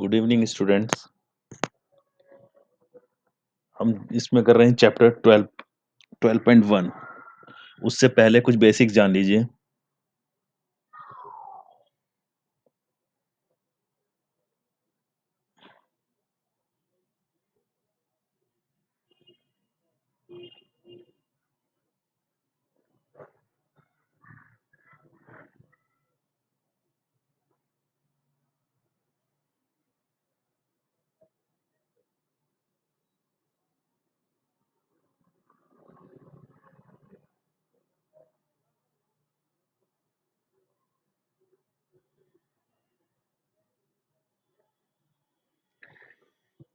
Good evening students. हम इसमें कर रहे हैं चैप्टर 12.1। उससे पहले कुछ बेसिक्स जान लीजिए।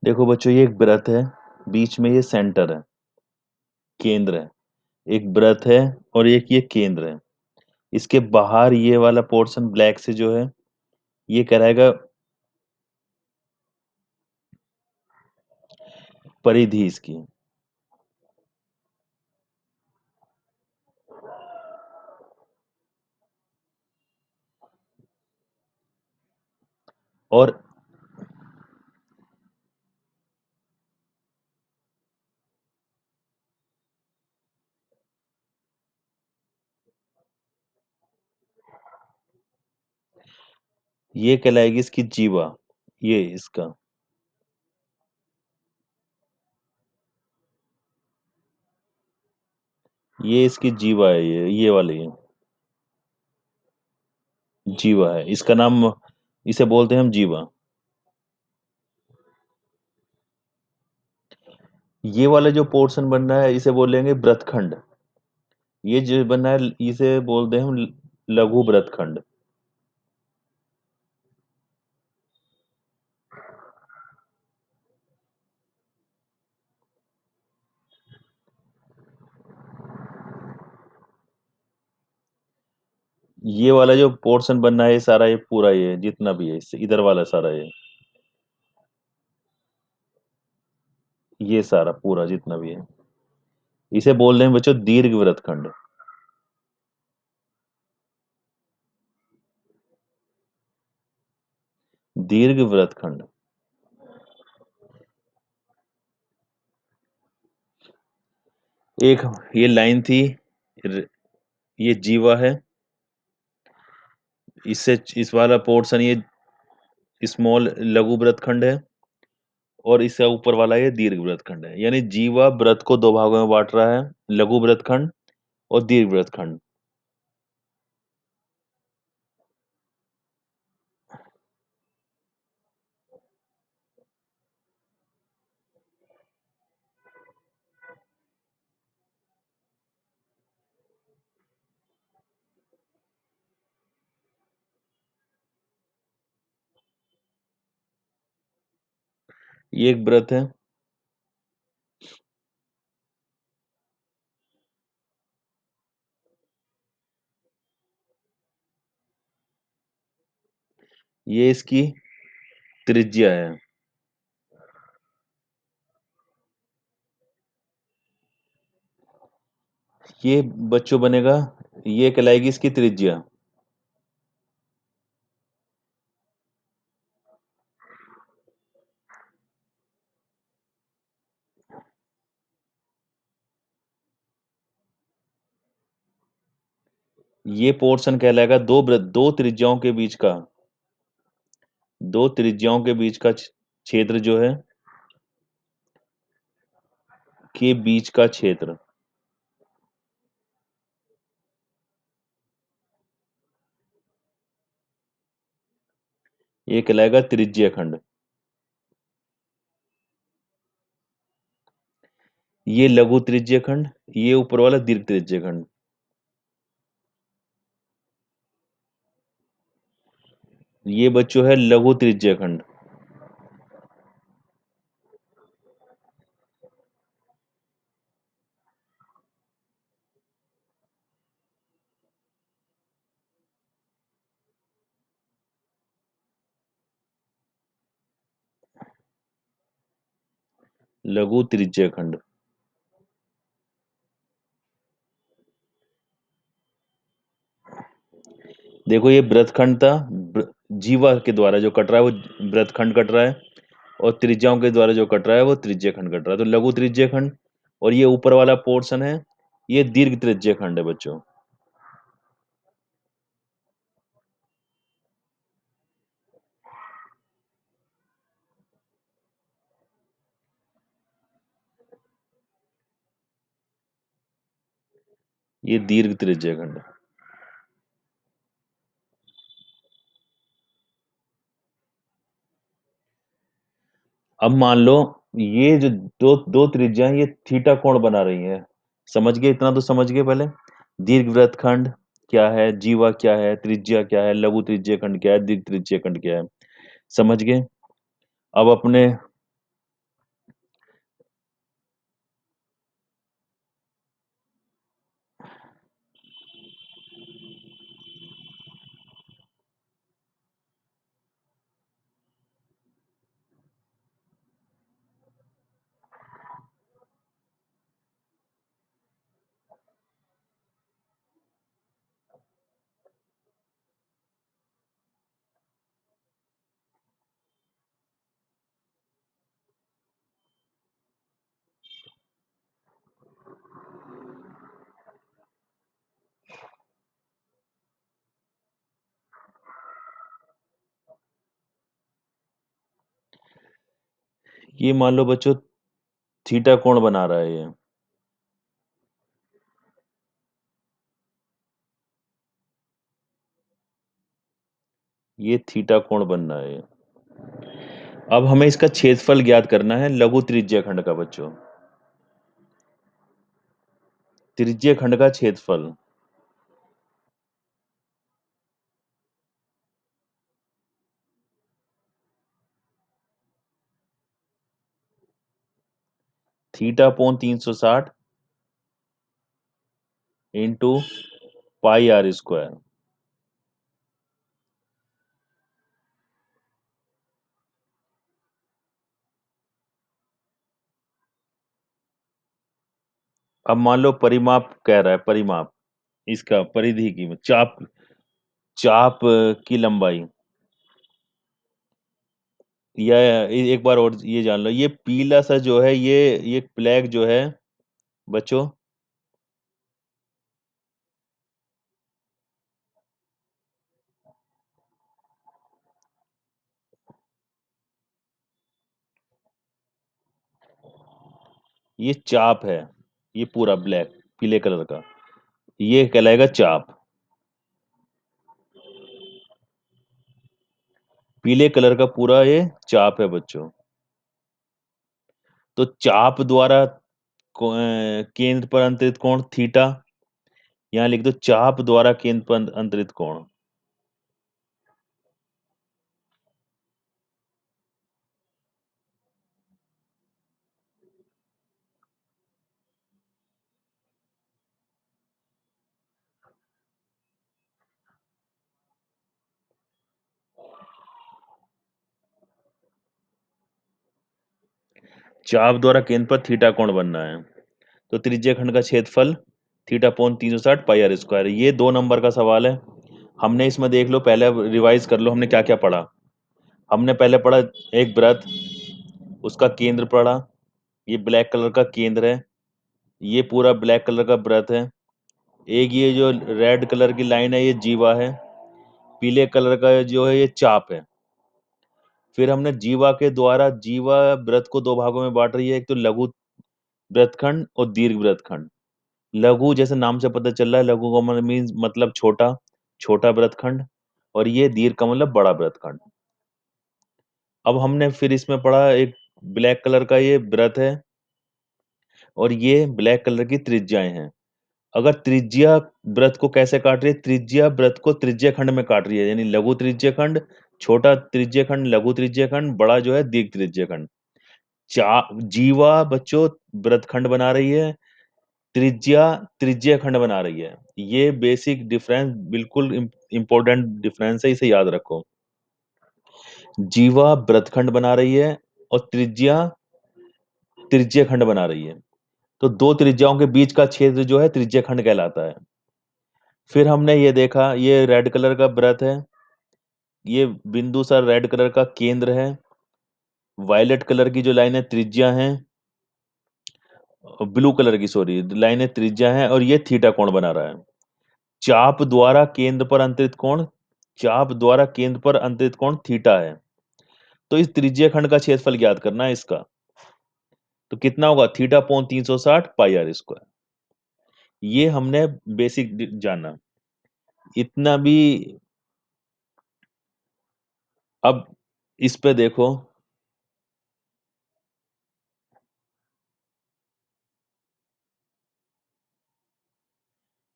देखो बच्चों, ये एक वृत्त है, बीच में ये सेंटर है, केंद्र है। एक वृत्त है और एक ये केंद्र है। इसके बाहर ये वाला पोर्शन ब्लैक से जो है, ये कहलाएगा परिधि इसकी। और ये कहलाएगी इसकी जीवा। ये इसका, ये इसकी जीवा है। ये वाली है, जीवा है इसका नाम। इसे बोलते हैं हम जीवा। ये वाला जो पोर्शन बन रहा है इसे बोलेंगे व्रतखंड। ये जो बना है इसे बोलते हैं हम लघु व्रतखंड। ये वाला जो पोर्शन बनना है ये सारा, ये पूरा, ये जितना भी है इससे इधर वाला सारा, ये सारा पूरा जितना भी है, इसे बोल रहे हैं बच्चों दीर्घ व्रतखंड। दीर्घ व्रतखंड। एक ये लाइन थी, ये जीवा है। इससे इस वाला पोर्शन ये स्मॉल लघु व्रतखंड है। और इससे ऊपर वाला ये दीर्घ व्रतखंड है। यानी जीवा व्रत को दो भागों में बांट रहा है, लघु व्रतखंड और दीर्घ व्रतखंड। ये एक व्रत है। ये इसकी त्रिज्या है। ये बच्चों बनेगा, ये कहलाएगी इसकी त्रिज्या। ये पोर्शन कहलाएगा दो त्रिज्याओं के बीच का, दो त्रिज्याओं के बीच का क्षेत्र जो है, के बीच का क्षेत्र, ये कहलाएगा त्रिज्या खंड। ये लघु त्रिज्या खंड, ये ऊपर वाला दीर्घ त्रिज्या खंड। ये बच्चों है लघु त्रिज्या खंड। लघु त्रिज्या खंड। देखो ये व्रतखंड था, जीवा के द्वारा जो कट रहा है वो वृत्तखंड कट रहा है, और त्रिज्याओं के द्वारा जो कट रहा है वो त्रिज्य खंड कट रहा है। तो लघु त्रिज्य खंड, और ये ऊपर वाला पोर्शन है, ये दीर्घ त्रिज्य खंड है बच्चों। ये दीर्घ त्रिज्य खंड है। अब मान लो ये जो दो दो त्रिज्या ये थीटा कोण बना रही है। समझ गए? इतना तो समझ गए पहले। दीर्घ वृत्तखंड क्या है, जीवा क्या है, त्रिज्या क्या है, लघु त्रिज्य खंड क्या है, दीर्घ त्रिज्य खंड क्या है। समझ गए? अब अपने ये मान लो बच्चों थीटा कोण बना रहा है ये थीटा कोण बन रहा है। अब हमें इसका क्षेत्रफल ज्ञात करना है लघु त्रिज्य खंड का बच्चों। त्रिज्य खंड का क्षेत्रफल। Theta upon 360 into pi r square. अब मान लो परिमाप कह रहा है, परिमाप इसका परिधि की चाप, चाप की लंबाई। या एक बार और ये जान लो, ये पीला सा जो है ये फ्लैग जो है बच्चों, ये चाप है। ये पूरा ब्लैक पीले कलर का ये कहलाएगा चाप। पीले कलर का पूरा ये चाप है बच्चों। तो चाप द्वारा केंद्र पर अंतरित कोण थीटा। यहाँ लिख दो चाप द्वारा केंद्र पर अंतरित कोण। चाप द्वारा केंद्र पर थीटा कोण बनना है। तो त्रिज्य खंड का क्षेत्रफल theta upon 360 pi r square. ये 2 नंबर का सवाल है। हमने इसमें देख लो, पहले रिवाइज कर लो हमने क्या क्या पढ़ा। हमने पहले पढ़ा एक वृत्त, उसका केंद्र पढ़ा, ये ब्लैक कलर का केंद्र है, ये पूरा ब्लैक कलर का वृत्त है। एक ये जो रेड कलर की लाइन है ये जीवा है, पीले कलर का जो है ये चाप है। फिर हमने जीवा के द्वारा, जीवा वृत्त को 2 भागों में बांट रही है, एक तो लघु वृत्तखंड और दीर्घ वृत्तखंड। लघु जैसे नाम से पता चल रहा है, लघु का मीन्स मतलब छोटा, छोटा वृत्तखंड, और ये दीर्घ का मतलब बड़ा वृत्तखंड। अब हमने फिर इसमें पढ़ा एक ब्लैक कलर का ये वृत्त है, और ये ब्लैक कलर की त्रिज्याएं हैं। अगर त्रिज्या वृत्त को कैसे काट रही है, त्रिज्या वृत्त को त्रिज्य खंड में काट रही है, यानी लघु त्रिज्य खंड, छोटा त्रिज्य खंड लघु त्रिज्य खंड, बड़ा जो है दीर्घ त्रिज्य खंड। चा जीवा बच्चों वृत्तखंड बना रही है, त्रिज्या त्रिज्य खंड बना रही है। ये बेसिक डिफरेंस बिल्कुल इंपॉर्टेंट डिफरेंस है, इसे याद रखो। जीवा वृत्तखंड बना रही है और त्रिज्या त्रिज्य खंड बना रही है। तो दो त्रिज्याओं के बीच का क्षेत्र जो है त्रिज्य खंड कहलाता है। फिर हमने ये देखा, ये रेड कलर का वृत्त है, ये बिंदु सा रेड कलर का केंद्र है, वायलेट कलर की जो लाइन है त्रिज्या है, ब्लू कलर की सॉरी लाइन है त्रिज्या है, और ये थीटा कोण बना रहा है। चाप द्वारा केंद्र पर अंतरित कोण, चाप द्वारा केंद्र पर अंतरित कोण थीटा है। तो इस त्रिज्या खंड का क्षेत्रफल ज्ञात करना है इसका। तो कितना होगा, theta upon 360 pi r square. ये हमने बेसिक जाना, इतना भी। अब इस पे देखो,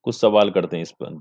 कुछ सवाल करते हैं इस पर।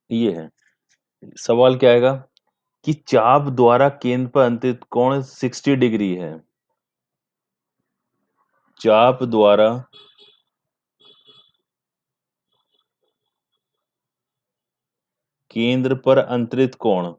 ये है सवाल, क्या आएगा कि चाप द्वारा केंद्र पर अंतरित कोण 60 डिग्री है। चाप द्वारा केंद्र पर अंतरित कोण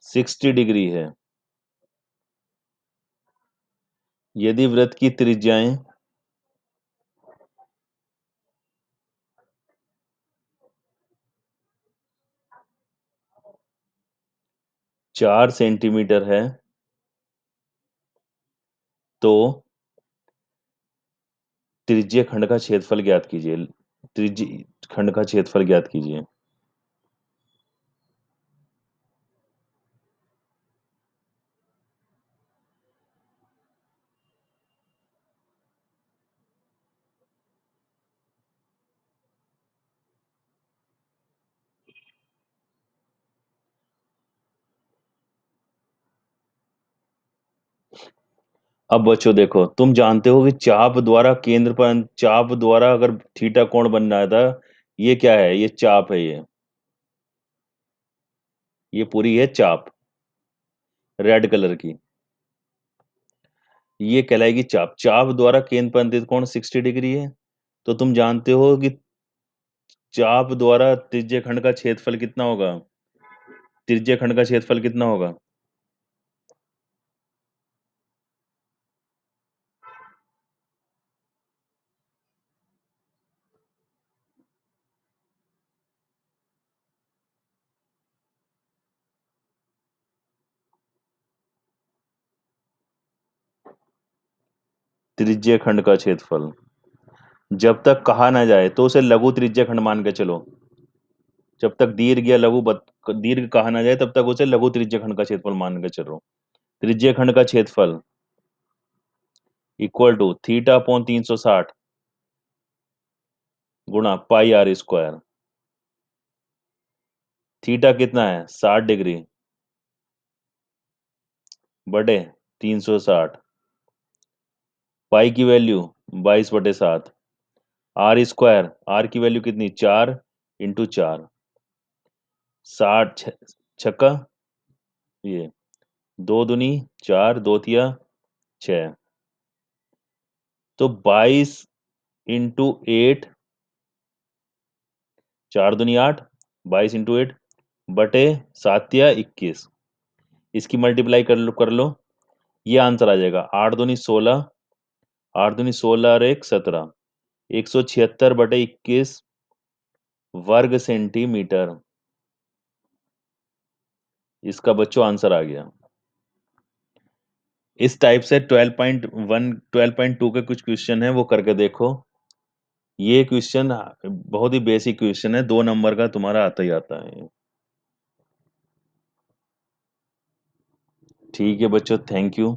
60 डिग्री है। यदि वृत्त की त्रिज्याएं 4 सेंटीमीटर है तो त्रिज्य खंड का क्षेत्रफल ज्ञात कीजिए। त्रिज्य खंड का क्षेत्रफल ज्ञात कीजिए। अब बच्चों देखो, तुम जानते हो कि चाप द्वारा केंद्र पर, चाप द्वारा अगर थीटा कोण बनना था, ये क्या है, ये चाप है, ये पूरी है चाप रेड कलर की, ये कहलाएगी चाप। चाप द्वारा केंद्र पर अंतरित कोण 60 डिग्री है। तो तुम जानते हो कि चाप द्वारा त्रिज्य खंड का क्षेत्रफल कितना होगा, त्रिज्य खंड का क्षेत्रफल कितना होगा। त्रिज्य खंड का क्षेत्रफल जब तक कहा ना जाए तो उसे लघु त्रिज्य खंड मान के चलो। जब तक दीर्घ या दीर्घ कहा ना जाए तब तक उसे लघु त्रिज्य खंड का क्षेत्रफल मान के चलो। त्रिज्य खंड का क्षेत्रफल इक्वल टू थीटा अपॉन 360 गुणा पाई आर स्क्वायर। थीटा कितना है, 60 डिग्री, बटे 360। पाई की वैल्यू 22/7। आर स्क्वायर, आर की वैल्यू कितनी, 4 × 4, 60 छक्का, ये 2 दूनी 4, 2 तिया 6, तो 22 × 8, 4 दूनी 8, 22 × 8 बटे 7 तिया 21। इसकी मल्टीप्लाई कर लो, ये आंसर आ जाएगा 8 दूनी 16, 8 दूनी 16 और 1 17, 176/21 वर्ग सेंटीमीटर। इसका बच्चों आंसर आ गया। इस टाइप से 12.1 12.2 के कुछ क्वेश्चन है, वो करके देखो। ये क्वेश्चन बहुत ही बेसिक क्वेश्चन है, 2 नंबर का तुम्हारा आता ही आता है। ठीक है बच्चों, थैंक यू।